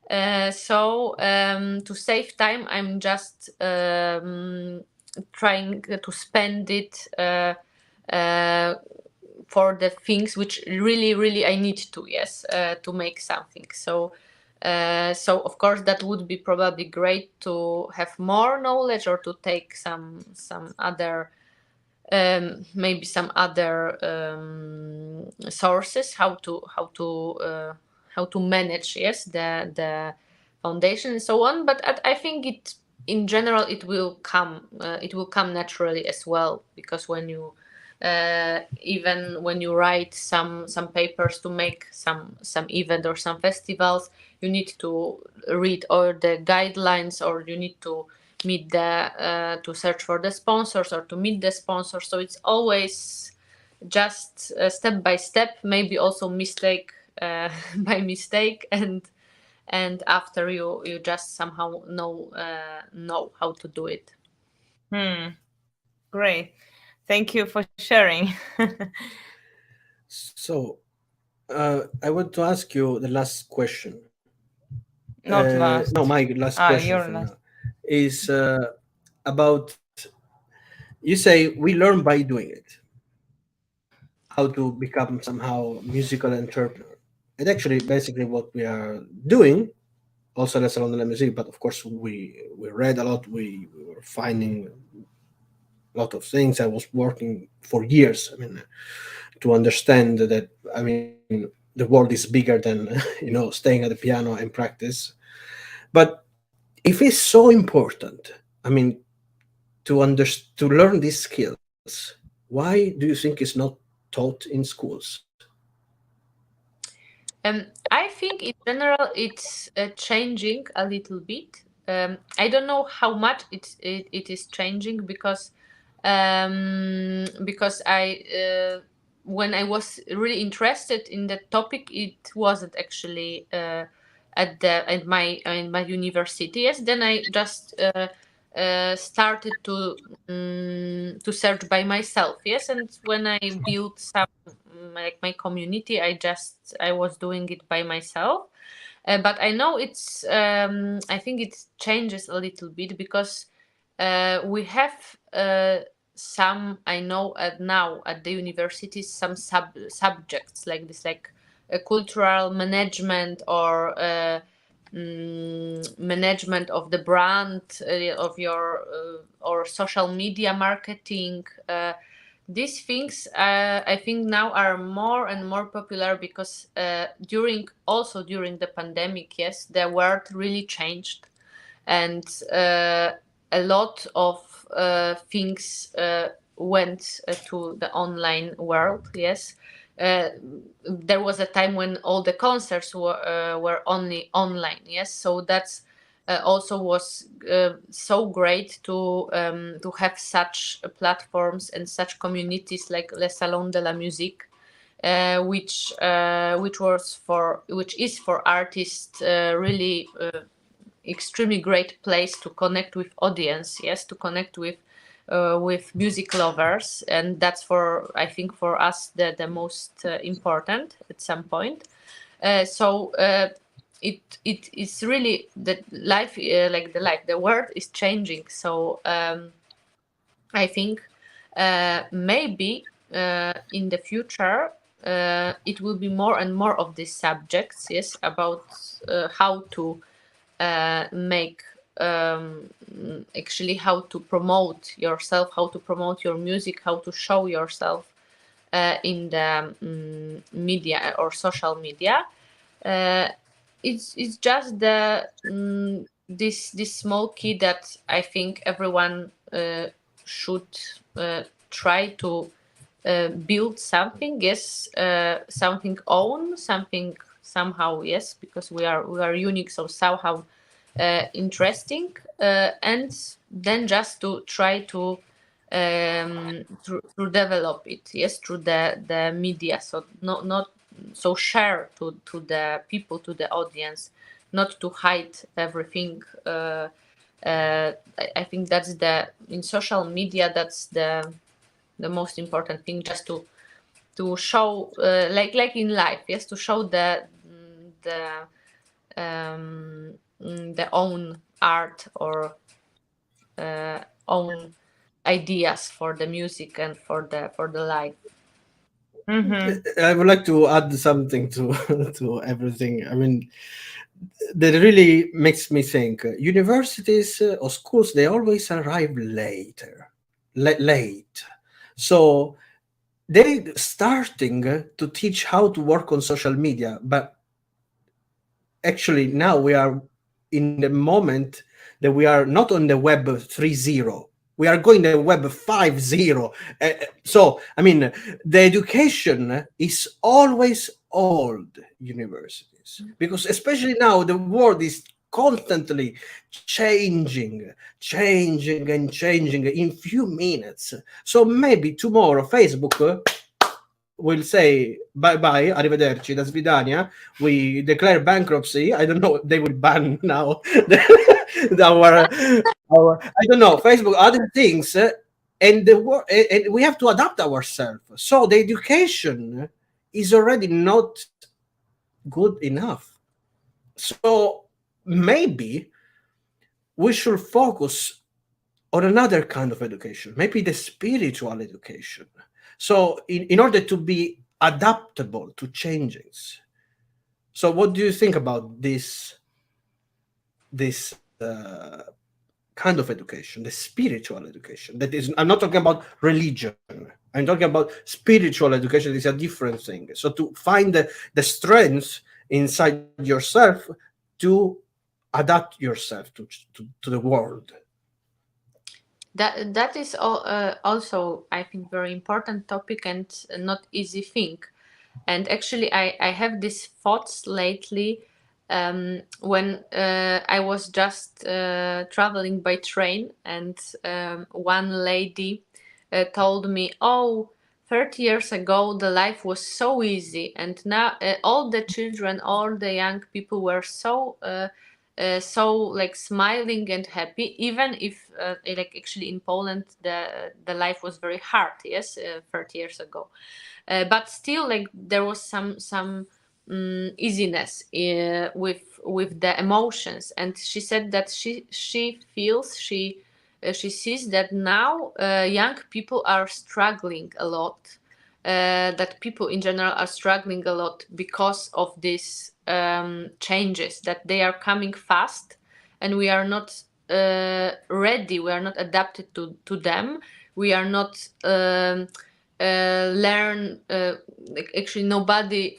So to save time, I'm just trying to spend it for the things which really I need to, yes, to make something. So so of course that would be probably great to have more knowledge or to take some other maybe some other sources how to manage, yes, the foundation and so on. But I think it in general it will come naturally as well, because when you even when you write some papers to make some event or some festivals, you need to read all the guidelines, or you need to meet the to search for the sponsors or to meet the sponsors. So it's always just step by step, maybe also mistake by mistake, and after you just somehow know how to do it. Great. Thank you for sharing. So, I want to ask you the last question. Not No, last. my last question Your for last. now is about, you say we learn by doing it, how to become somehow musical entrepreneur. And actually, basically, what we are doing, also at Salon de la Musique, but of course, we read a lot, we were finding a lot of things. I was working for years, I mean, to understand that, I mean, the world is bigger than, staying at the piano and practice. But if it's so important, I mean, to learn these skills, why do you think it's not taught in schools? I think in general it's changing a little bit. I don't know how much it is changing, because I when I was really interested in the topic, it wasn't actually at my university. Yes, then I just started to search by myself. Yes, and when I built some like my community, I was doing it by myself. But I know it's I think it changes a little bit, because we have some, I know now at the universities, some subjects like this, like cultural management or management of the brand of your or social media marketing. These things I think now are more and more popular, because during the pandemic, yes, the world really changed, and a lot of things went to the online world. Yes, there was a time when all the concerts were only online. Yes, so that's also was so great to have such platforms and such communities like Le Salon de la Musique, which is for artists really extremely great place to connect with audience. Yes, to connect with music lovers, and that's, for I think, for us the most important at some point. So it is really the life, the world is changing. So I think maybe in the future it will be more and more of these subjects, yes, about how to make actually how to promote yourself, how to promote your music, how to show yourself in the media or social media. It's just the this small key that I think everyone should try to build something, yes, something own, something somehow, yes, because we are unique, so somehow interesting, and then just to try to develop it, yes, through the media, so not so share to the people, to the audience, not to hide everything. I think that's in social media, that's the most important thing, just to show like in life, yes, to show the own art or own ideas for the music and for the life. I would like to add something to to everything. I mean, that really makes me think. Universities or schools, they always arrive late. So they starting to teach how to work on social media, but actually now we are in the moment that we are not on the web 3.0, we are going the web 5.0. So I mean, the education is always old universities, because especially now the world is constantly changing in few minutes. So maybe tomorrow Facebook will say bye bye, arrivederci, da svidania. We declare bankruptcy. I don't know. They will ban now our I don't know, Facebook, other things, and and we have to adapt ourselves. So the education is already not good enough. So maybe we should focus on another kind of education, maybe the spiritual education. So in order to be adaptable to changes. So what do you think about this kind of education, the spiritual education? That is, I'm not talking about religion. I'm talking about spiritual education. It's a different thing. So to find the strength inside yourself to adapt yourself to the world. That is also, I think, very important topic and not easy thing. And actually, I have these thoughts lately when I was just traveling by train, and one lady told me, "Oh, 30 years ago, the life was so easy, and now all the children, all the young people were so like smiling and happy, even if like actually in Poland the life was very hard, yes, 30 years ago, but still like there was some easiness with the emotions." And she said that she feels she sees that now young people are struggling a lot, that people in general are struggling a lot because of these changes, that they are coming fast and we are not ready, we are not adapted to them, we are not learn like actually nobody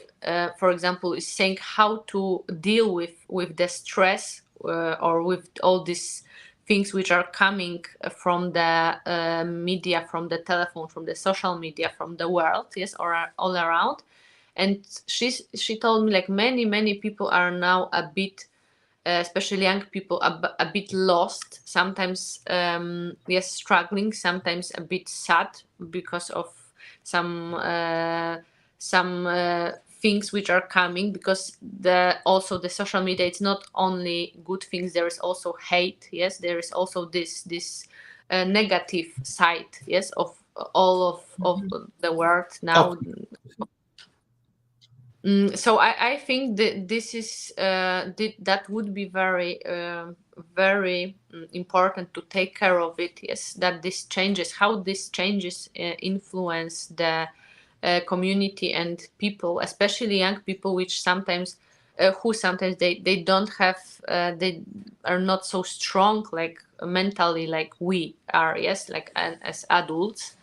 for example is saying how to deal with the stress or with all these things which are coming from the media, from the telephone, from the social media, from the world, yes, or all around. And she told me like many people are now a bit especially young people a bit lost, sometimes yes, struggling, sometimes a bit sad because of some things which are coming, because also the social media, it's not only good things, there is also hate, yes, there is also this negative side, yes, of all of the world now. So I think that this is that would be very very important to take care of it. Yes, that this changes, how this changes influence the community and people, especially young people, which sometimes who sometimes they don't have they are not so strong like mentally like we are. Yes, like as adults.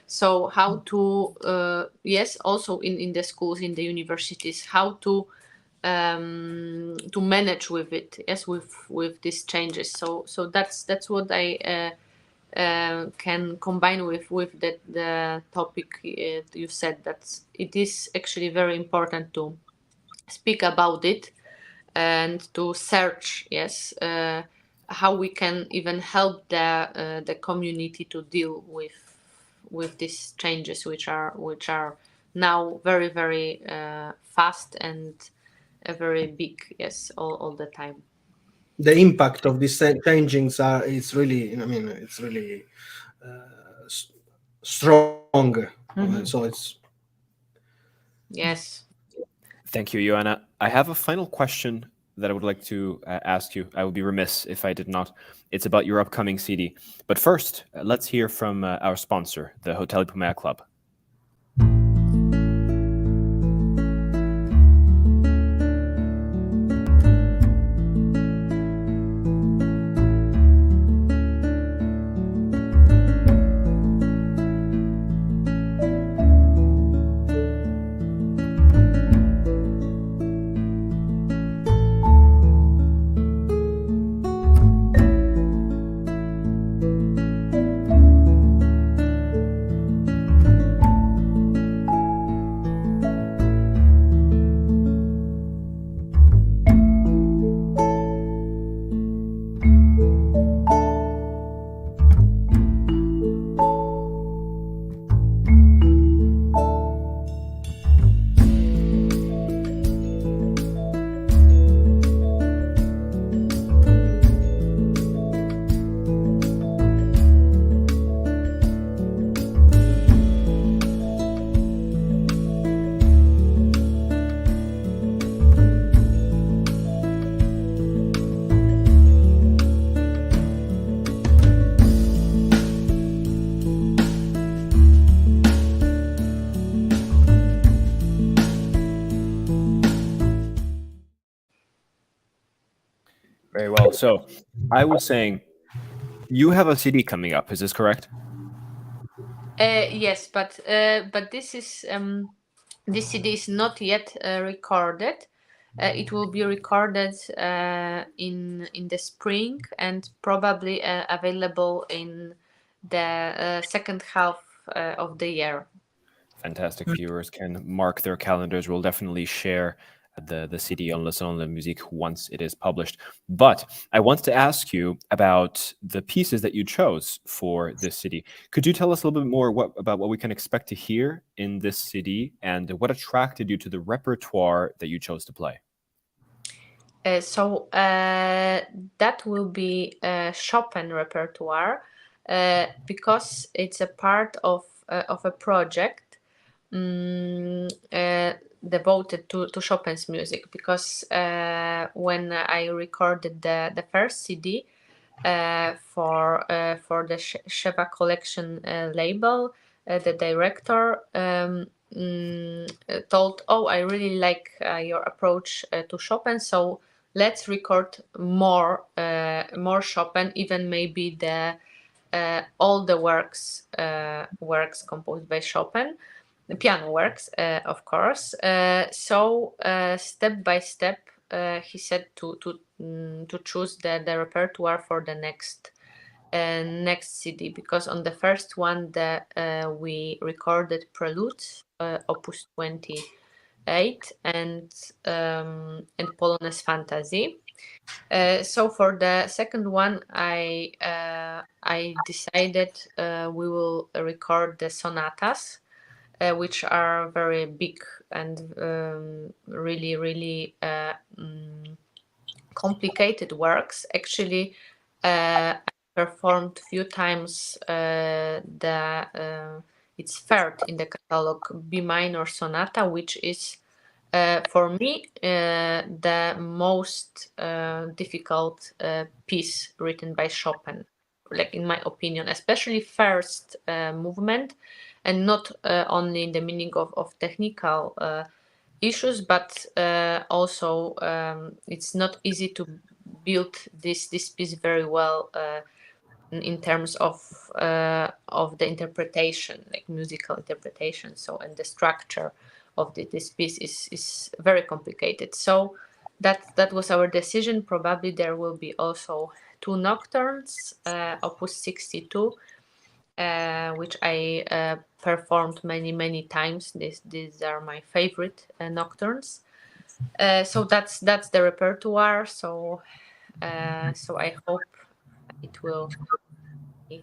So how to yes, also in the schools, in the universities, how to manage with it, yes, with these changes. So that's what I can combine with the topic you said, that it is actually very important to speak about it and to search, yes, how we can even help the community to deal with these changes, which are now very very fast and very big, yes, all the time. The impact of these changings are it's really, I mean, it's really strong. So it's Yes. Thank you, Joanna. I have a final question that I would like to ask you. I would be remiss if I did not. It's about your upcoming CD. But first, let's hear from our sponsor, the Hotel Pumea Club. Very well. So I was saying, you have a CD coming up. Is this correct? Yes, but this is this CD is not yet recorded. It will be recorded in the spring and probably available in the second half of the year. Fantastic. Viewers can mark their calendars. We'll definitely share the CD on Le Salon de la Musique once it is published. But I want to ask you about the pieces that you chose for this CD. Could you tell us a little bit more about what we can expect to hear in this CD, and what attracted you to the repertoire that you chose to play? So that will be Chopin repertoire because it's a part of a project devoted to Chopin's music. Because when I recorded the first CD for the Sheva Collection label, the director told, "Oh, I really like your approach to Chopin, so let's record more Chopin, even maybe the all the works composed by Chopin, the piano works, of course." So step by step, he said to choose the repertoire for the next CD, because on the first one we recorded Preludes, Opus 28, and Polonaise Fantasy. So for the second one, I decided we will record the sonatas, which are very big and really really complicated works. Actually, I performed few times it's third in the catalog, B minor sonata, which is For me, the most difficult piece written by Chopin, like in my opinion, especially first movement, and not only in the meaning of technical issues, but also it's not easy to build this piece very well in terms of the interpretation, like musical interpretation. So, and the structure of this piece is very complicated. So that was our decision. Probably there will be also 2 nocturnes, Opus 62, which I performed many times. These are my favorite nocturnes. So that's the repertoire. So I hope it will be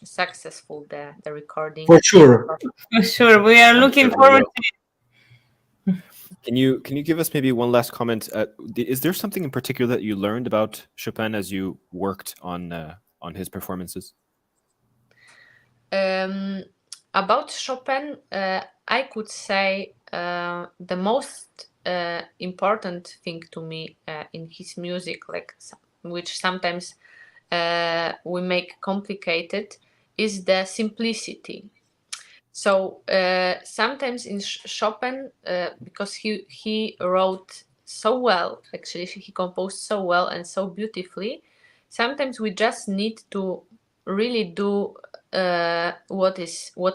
successful, the recording. For sure. Sure, we are looking forward to it. Can you give us maybe one last comment? Is there something in particular that you learned about Chopin as you worked on his performances? About Chopin, I could say the most important thing to me in his music, which sometimes we make complicated, is the simplicity. So sometimes in Chopin, because he wrote so well, actually he composed so well and so beautifully, sometimes we just need to really do what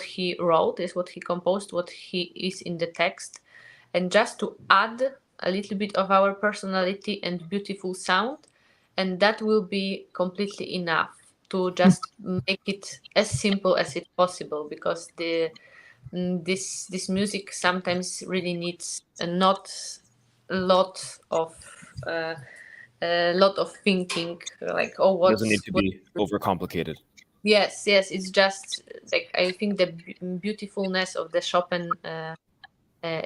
he wrote, is what he composed, what he is in the text, and just to add a little bit of our personality and beautiful sound, and that will be completely enough to just make it as simple as it possible, because this music sometimes really needs not a lot of thinking, like, oh, what Doesn't need to be overcomplicated. Yes, it's just like, I think the beautifulness of the Chopin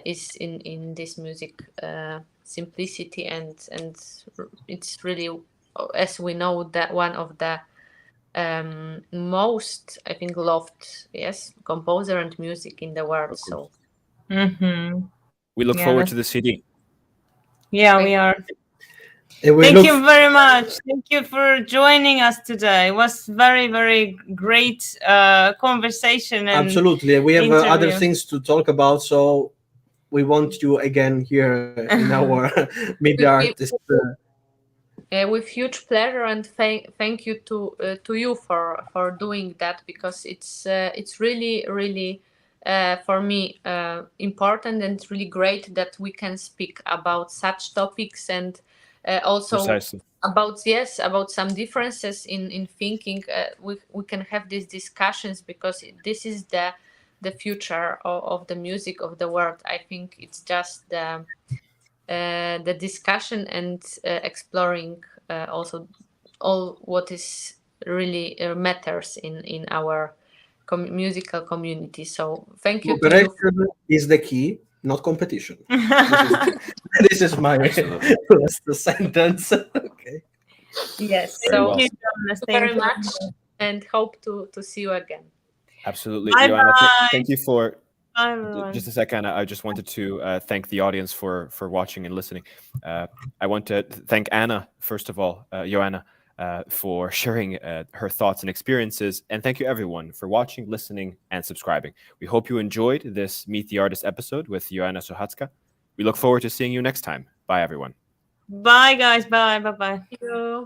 is in this music, simplicity, and it's really, as we know, that one of the most, I think, loved, composer and music in the world. So we look forward to the CD. Yeah, we are. Thank you very much. Thank you for joining us today. It was very great conversation. And absolutely, we have interview. other things to talk about, so we want you again here in our Meet the Artist. With huge pleasure, and thank you to you for doing that, because it's really for me important and really great that we can speak about such topics, and also Precisely. about some differences in thinking. We can have these discussions, because this is the future of the music of the world. I think it's just the discussion and exploring also all what is really matters in our musical community. So thank you to you. Cooperation is the key, not competition. This is my last sentence. Okay. Yes. Very So well. thank you very much, and hope to see you again. Absolutely. Bye Joanna, bye. thank you for Bye, everyone. just a second. I just wanted to thank the audience for watching and listening. I want to thank Anna, first of all, Joanna, for sharing her thoughts and experiences. And thank you, everyone, for watching, listening, and subscribing. We hope you enjoyed this Meet the Artist episode with Joanna Sochacka. We look forward to seeing you next time. Bye, everyone. Bye, guys. Bye. Thank you.